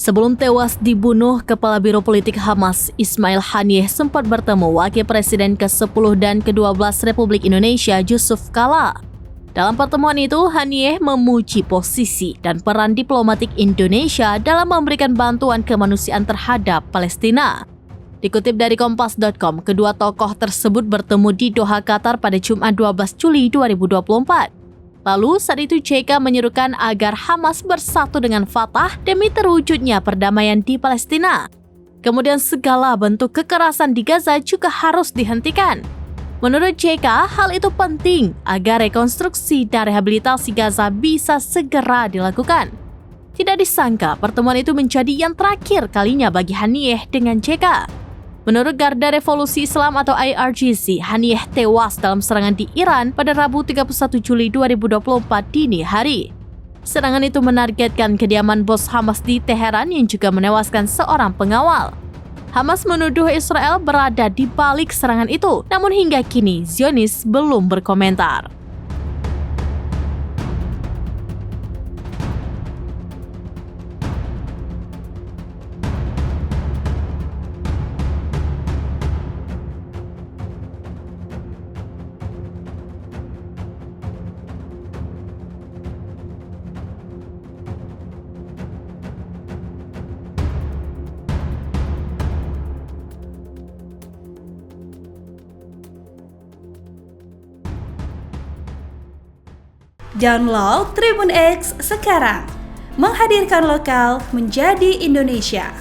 Sebelum tewas dibunuh, Kepala Biro Politik Hamas, Ismail Haniyeh, sempat bertemu Wakil Presiden ke-10 dan ke-12 Republik Indonesia, Yusuf Kala. Dalam pertemuan itu, Haniyeh memuji posisi dan peran diplomatik Indonesia dalam memberikan bantuan kemanusiaan terhadap Palestina. Dikutip dari Kompas.com, kedua tokoh tersebut bertemu di Doha, Qatar pada Jumat 12 Juli 2024. Lalu saat itu JK menyerukan agar Hamas bersatu dengan Fatah demi terwujudnya perdamaian di Palestina. Kemudian segala bentuk kekerasan di Gaza juga harus dihentikan. Menurut JK, hal itu penting agar rekonstruksi dan rehabilitasi Gaza bisa segera dilakukan. Tidak disangka pertemuan itu menjadi yang terakhir kalinya bagi Haniyeh dengan JK. Menurut Garda Revolusi Islam atau IRGC, Haniyeh tewas dalam serangan di Iran pada Rabu 31 Juli 2024 dini hari. Serangan itu menargetkan kediaman bos Hamas di Teheran yang juga menewaskan seorang pengawal. Hamas menuduh Israel berada di balik serangan itu, namun hingga kini Zionis belum berkomentar. Download Tribun X sekarang, menghadirkan lokal menjadi Indonesia.